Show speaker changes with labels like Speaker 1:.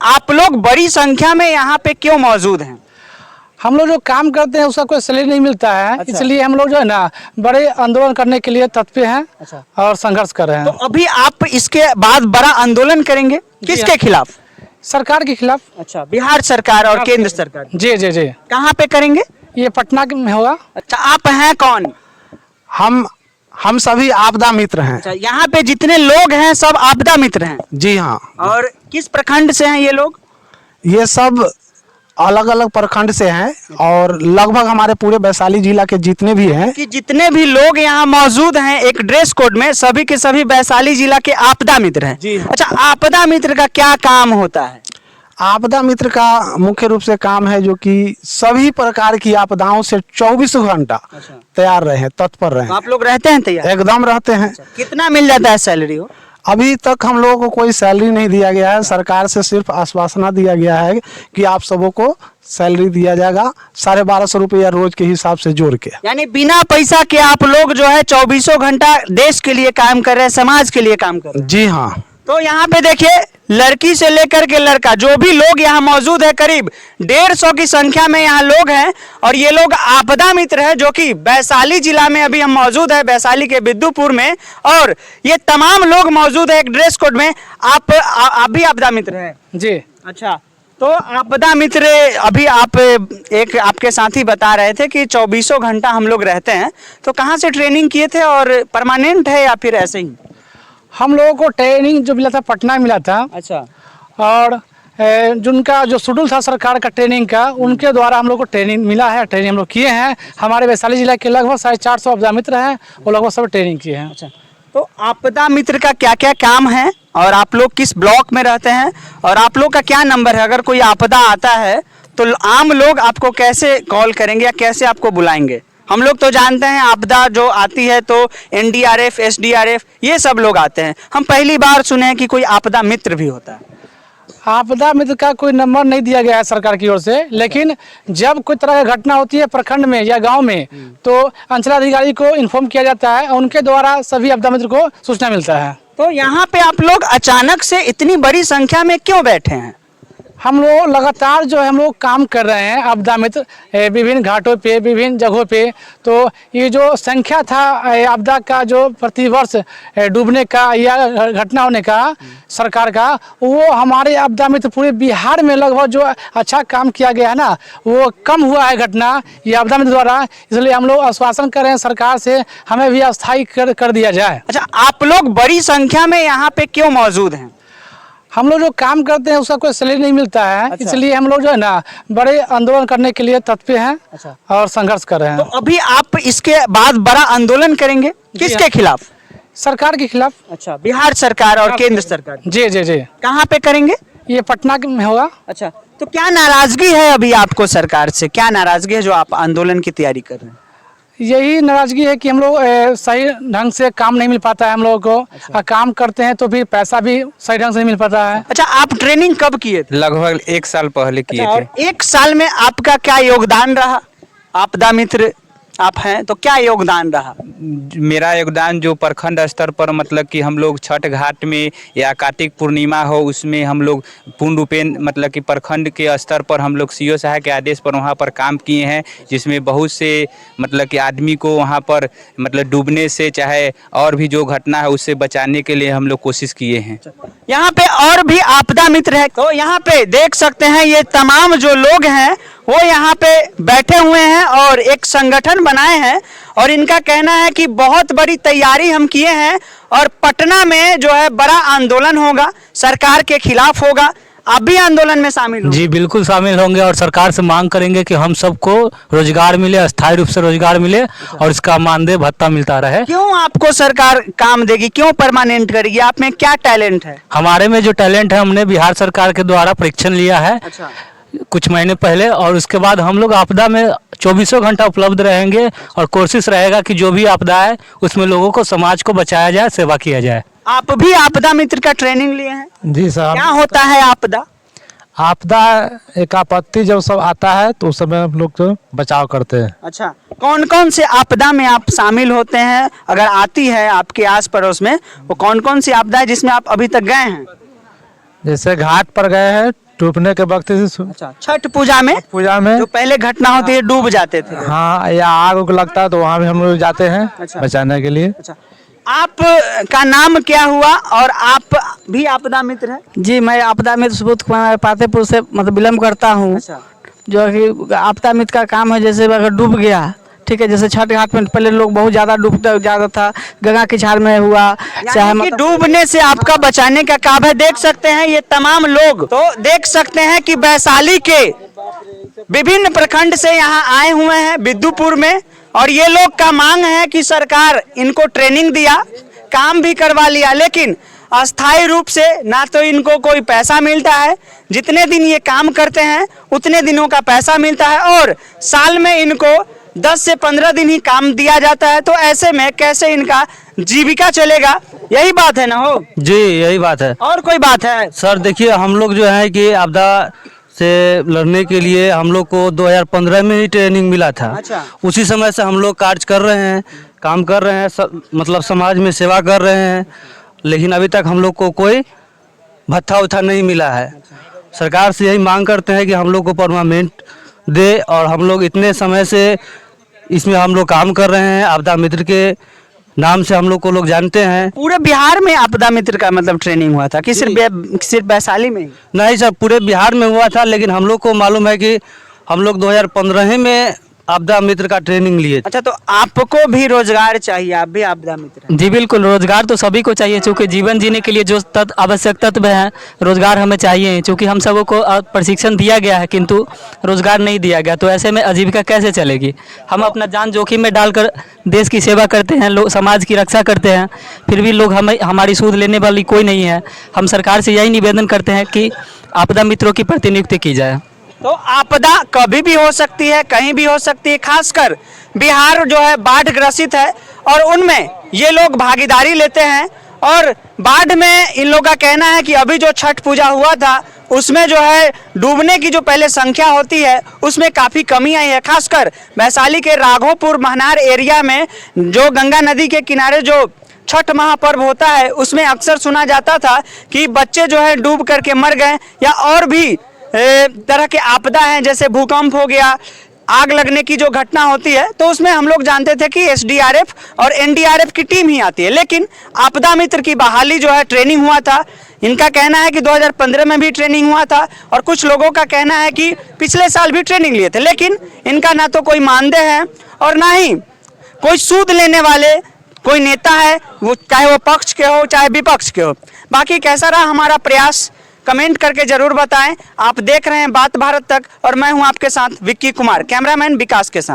Speaker 1: आप लोग बड़ी संख्या में यहाँ पे क्यों मौजूद हैं?
Speaker 2: हम लोग जो काम करते हैं उसका कोई सैलरी नहीं मिलता है।
Speaker 1: अच्छा।
Speaker 2: इसलिए हम लोग जो है ना बड़े आंदोलन करने के लिए तत्पर हैं।
Speaker 1: अच्छा।
Speaker 2: और संघर्ष कर रहे
Speaker 1: तो
Speaker 2: हैं।
Speaker 1: अभी आप इसके बाद बड़ा आंदोलन करेंगे किसके खिलाफ?
Speaker 2: सरकार के खिलाफ।
Speaker 1: अच्छा, बिहार सरकार और केंद्र सरकार।
Speaker 2: जी जी जी।
Speaker 1: कहाँ पे करेंगे?
Speaker 2: ये पटना में होगा।
Speaker 1: अच्छा, आप हैं कौन?
Speaker 3: हम सभी आपदा मित्र हैं।
Speaker 1: अच्छा, यहाँ पे जितने लोग हैं सब आपदा मित्र हैं।
Speaker 3: जी हाँ।
Speaker 1: और किस प्रखंड से हैं ये लोग?
Speaker 3: ये सब अलग अलग प्रखंड से हैं और लगभग हमारे पूरे वैशाली जिला के जितने भी हैं
Speaker 1: कि जितने भी लोग यहाँ मौजूद हैं एक ड्रेस कोड में, सभी के सभी वैशाली जिला के आपदा मित्र हैं।
Speaker 3: जी हाँ।
Speaker 1: अच्छा, आपदा मित्र का क्या काम होता है?
Speaker 3: आपदा मित्र का मुख्य रूप से काम है जो कि सभी प्रकार की आपदाओं से 24 घंटा तैयार रहे, तत्पर रहे।
Speaker 1: तो आप लोग रहते हैं तैयार?
Speaker 3: एकदम रहते हैं।
Speaker 1: कितना मिल जाता है सैलरी हो?
Speaker 3: अभी तक हम लोगों को कोई सैलरी नहीं दिया गया है। सरकार से सिर्फ आश्वासन दिया गया है कि आप सबों को सैलरी दिया जाएगा 1250 रुपया रोज के हिसाब से जोड़ के।
Speaker 1: यानी बिना पैसा के आप लोग जो है 24 घंटा देश के लिए काम कर रहे हैं, समाज के लिए काम कर रहे हैं।
Speaker 3: जी हाँ।
Speaker 1: तो यहाँ पे देखिए, लड़की से लेकर के लड़का जो भी लोग यहाँ मौजूद है, करीब 150 की संख्या में यहाँ लोग हैं। और ये लोग आपदा मित्र है जो कि वैशाली जिला में अभी हम मौजूद है, वैशाली के बिद्दुपुर में। और ये तमाम लोग मौजूद है एक ड्रेस कोड में। आप भी आपदा मित्र है?
Speaker 2: जी।
Speaker 1: अच्छा, तो आपदा मित्र अभी आप एक आपके साथी बता रहे थे कि 24 घंटा हम लोग रहते हैं। तो कहाँ से ट्रेनिंग किए थे और परमानेंट है या फिर ऐसे ही?
Speaker 2: हम लोगों को ट्रेनिंग जो मिला था पटना मिला था।
Speaker 1: अच्छा।
Speaker 2: और जिनका जो शेड्यूल था सरकार का ट्रेनिंग का, उनके द्वारा हम लोग को ट्रेनिंग मिला है, ट्रेनिंग हम लोग किए हैं। हमारे वैशाली जिला के लगभग 450 आपदा मित्र हैं, वो लगभग सब ट्रेनिंग किए हैं।
Speaker 1: अच्छा, तो आपदा मित्र का क्या क्या काम है और आप लोग किस ब्लॉक में रहते हैं और आप लोग का क्या नंबर है? अगर कोई आपदा आता है तो आम लोग आपको कैसे कॉल करेंगे या कैसे आपको बुलाएंगे? हम लोग तो जानते हैं आपदा जो आती है तो NDRF, SDRF ये सब लोग आते हैं। हम पहली बार सुने हैं कि कोई आपदा मित्र भी होता है।
Speaker 2: आपदा मित्र का कोई नंबर नहीं दिया गया है सरकार की ओर से, लेकिन जब कोई तरह की घटना होती है प्रखंड में या गांव में तो अंचलाधिकारी को इन्फॉर्म किया जाता है, उनके द्वारा सभी आपदा मित्र को सूचना मिलता है।
Speaker 1: तो यहाँ पे आप लोग अचानक से इतनी बड़ी संख्या में क्यों बैठे हैं?
Speaker 2: हम लोग लगातार जो है हम लोग काम कर रहे हैं आपदा मित्र विभिन्न घाटों पे, विभिन्न जगहों पे। तो ये जो संख्या था आपदा का जो प्रतिवर्ष डूबने का या घटना होने का सरकार का, वो हमारे आपदा मित्र पूरे बिहार में लगभग जो अच्छा काम किया गया है ना, वो कम हुआ है घटना ये आपदा मित्र द्वारा। इसलिए हम लोग आश्वासन कर रहे हैं सरकार से हमें भी अस्थायी कर दिया जाए।
Speaker 1: अच्छा, आप लोग बड़ी संख्या में यहाँ पे क्यों मौजूद हैं?
Speaker 2: हम लोग जो काम करते हैं उसका कोई सैलरी नहीं मिलता है।
Speaker 1: अच्छा।
Speaker 2: इसलिए हम लोग जो है ना बड़े आंदोलन करने के लिए तत्पर हैं।
Speaker 1: अच्छा।
Speaker 2: और संघर्ष कर रहे हैं।
Speaker 1: तो अभी आप इसके बाद बड़ा आंदोलन करेंगे किसके खिलाफ?
Speaker 2: सरकार के खिलाफ।
Speaker 1: अच्छा, बिहार सरकार और केंद्र सरकार।
Speaker 2: जी जी जी।
Speaker 1: कहाँ पे करेंगे?
Speaker 2: ये पटना में होगा।
Speaker 1: अच्छा, तो क्या नाराजगी है अभी आपको सरकार से? क्या नाराजगी है जो आप आंदोलन की तैयारी कर रहे हैं?
Speaker 2: यही नाराजगी है कि हम लोग सही ढंग से काम नहीं मिल पाता है हम लोगों को।
Speaker 1: अच्छा।
Speaker 2: काम करते हैं तो फिर पैसा भी सही ढंग से नहीं मिल पाता है।
Speaker 1: अच्छा, आप ट्रेनिंग कब किए थे?
Speaker 4: लगभग 1 साल पहले किए
Speaker 1: अच्छा, और
Speaker 4: थे।
Speaker 1: 1 साल में आपका क्या योगदान रहा? आपदा मित्र आप हैं तो क्या योगदान रहा?
Speaker 4: मेरा योगदान जो प्रखंड स्तर पर मतलब कि हम लोग छठ घाट में या कार्तिक पूर्णिमा हो उसमें हम लोग पूर्ण रूपेण मतलब कि प्रखंड के स्तर पर हम लोग CO साहब के आदेश पर वहाँ पर काम किए हैं, जिसमें बहुत से मतलब कि आदमी को वहाँ पर मतलब डूबने से चाहे और भी जो घटना है उससे बचाने के लिए हम लोग कोशिश किए हैं।
Speaker 1: यहाँ पे और भी आपदा मित्र है, तो यहाँ पे देख सकते हैं ये तमाम जो लोग हैं वो यहाँ पे बैठे हुए हैं और एक संगठन बनाए हैं। और इनका कहना है कि बहुत बड़ी तैयारी हम किए हैं और पटना में जो है बड़ा आंदोलन होगा, सरकार के खिलाफ होगा। आप भी आंदोलन में शामिल होंगे?
Speaker 5: जी बिल्कुल शामिल होंगे और सरकार से मांग करेंगे कि हम सबको रोजगार मिले, अस्थायी रूप से रोजगार मिले और इसका मानदेय भत्ता मिलता रहे।
Speaker 1: क्यों आपको सरकार काम देगी, क्यों परमानेंट करेगी? आप में क्या टैलेंट है?
Speaker 5: हमारे में जो टैलेंट है हमने बिहार सरकार के द्वारा परीक्षण लिया है
Speaker 1: अच्छा।
Speaker 5: कुछ महीने पहले, और उसके बाद हम लोग आपदा में 24 घंटा उपलब्ध रहेंगे और कोशिश रहेगा कि जो भी आपदा है उसमें लोगों को, समाज को बचाया जाए, सेवा किया जाए।
Speaker 1: आप भी आपदा मित्र का ट्रेनिंग लिए हैं?
Speaker 3: जी साहब।
Speaker 1: क्या होता है आपदा?
Speaker 3: आपदा एक आपत्ति जब सब आता है तो उस समय हम लोग तो बचाव करते हैं।
Speaker 1: अच्छा, कौन कौन से आपदा में आप शामिल होते हैं? अगर आती है आपके आस पड़ोस में, वो कौन कौन सी आपदा है जिसमें आप अभी तक गए हैं?
Speaker 3: जैसे घाट पर गए हैं,
Speaker 6: डूबने के वक्त
Speaker 1: अच्छा, छठ पूजा में
Speaker 6: पूजा में
Speaker 1: जो पहले घटना होती है डूब जाते थे।
Speaker 6: हाँ, या आग उग लगता है तो वहाँ भी हम लोग जाते हैं
Speaker 1: अच्छा।
Speaker 6: बचाने के लिए।
Speaker 1: अच्छा, आप का नाम क्या हुआ और आप भी आपदा मित्र हैं?
Speaker 7: जी, मैं आपदा मित्र सुबोध कुमार पातेपुर से मतलब बिलोंग करता हूँ।
Speaker 1: अच्छा,
Speaker 7: जो कि आपदा मित्र का काम है, जैसे अगर डूब गया, ठीक है, जैसे छठ घाट में पहले लोग बहुत ज़्यादा डूबता ज़्यादा था, गंगा की छाल में हुआ, चाहे
Speaker 1: यानी कि डूबने से आपका बचाने का काम है। देख सकते हैं ये तमाम लोग, तो देख सकते हैं कि वैशाली के विभिन्न प्रखंड से यहाँ आए हुए हैं बिद्दुपुर में, और ये लोग का मांग है कि सरकार इनको ट्रेनिंग दिया, काम भी करवा लिया, लेकिन अस्थायी रूप से ना तो इनको कोई पैसा मिलता है। जितने दिन ये काम करते हैं उतने दिनों का पैसा मिलता है, और साल में इनको 10 से 15 दिन ही काम दिया जाता है। तो ऐसे में कैसे इनका जीविका चलेगा? यही बात है ना हो
Speaker 5: जी, यही बात है
Speaker 1: और कोई बात है?
Speaker 5: सर। देखिए, हम लोग जो है कि आपदा से लड़ने के लिए हम लोग को 2015 में ही ट्रेनिंग मिला था।
Speaker 1: अच्छा।
Speaker 5: उसी समय से हम लोग कार्य कर रहे हैं, काम कर रहे हैं, मतलब समाज में सेवा कर रहे हैं, लेकिन अभी तक हम लोग को कोई भत्ता उत्था नहीं मिला है। सरकार से यही मांग करते हैं कि हम लोग को परमानेंट दे, और हम लोग इतने समय से इसमें हम लोग काम कर रहे हैं। आपदा मित्र के नाम से हम लोग को लोग जानते हैं।
Speaker 1: पूरे बिहार में आपदा मित्र का मतलब ट्रेनिंग हुआ था कि सिर्फ वैशाली में ही?
Speaker 5: नहीं सर, पूरे बिहार में हुआ था, लेकिन हम लोग को मालूम है कि हम लोग 2015 में आपदा मित्र का ट्रेनिंग लिए थे।
Speaker 1: अच्छा, तो आपको भी रोजगार चाहिए, आप भी आपदा मित्र हैं।
Speaker 7: जी बिल्कुल, रोजगार तो सभी को चाहिए, क्योंकि जीवन जीने के लिए जो आवश्यक तत्व है, रोजगार हमें चाहिए, क्योंकि हम सबों को प्रशिक्षण दिया गया है किंतु रोजगार नहीं दिया गया। तो ऐसे में आजीविका कैसे चलेगी? हम अपना जान जोखिम में डालकर देश की सेवा करते हैं, लोग समाज की रक्षा करते हैं, फिर भी लोग हमारी सूद लेने वाली कोई नहीं है। हम सरकार से यही निवेदन करते हैं कि आपदा मित्रों की प्रतिनियुक्ति की जाए।
Speaker 1: तो आपदा कभी भी हो सकती है, कहीं भी हो सकती है। खासकर बिहार जो है बाढ़ ग्रसित है, और उनमें ये लोग भागीदारी लेते हैं। और बाढ़ में इन लोगों का कहना है कि अभी जो छठ पूजा हुआ था उसमें जो है डूबने की जो पहले संख्या होती है उसमें काफ़ी कमी आई है। खासकर वैशाली के राघोपुर महनार एरिया में जो गंगा नदी के किनारे जो छठ महापर्व होता है उसमें अक्सर सुना जाता था कि बच्चे जो है डूब करके मर गए, या और भी तरह के आपदा हैं, जैसे भूकंप हो गया, आग लगने की जो घटना होती है, तो उसमें हम लोग जानते थे कि एसडीआरएफ और एनडीआरएफ की टीम ही आती है। लेकिन आपदा मित्र की बहाली जो है ट्रेनिंग हुआ था, इनका कहना है कि 2015 में भी ट्रेनिंग हुआ था, और कुछ लोगों का कहना है कि पिछले साल भी ट्रेनिंग लिए थे। लेकिन इनका ना तो कोई मानदेय है और ना ही कोई सूद लेने वाले कोई नेता है, वो चाहे वो पक्ष के हो चाहे विपक्ष के हो। बाकी कैसा रहा हमारा प्रयास कमेंट करके जरूर बताएं। आप देख रहे हैं बात भारत तक, और मैं हूं आपके साथ विक्की कुमार, कैमरामैन विकास के साथ।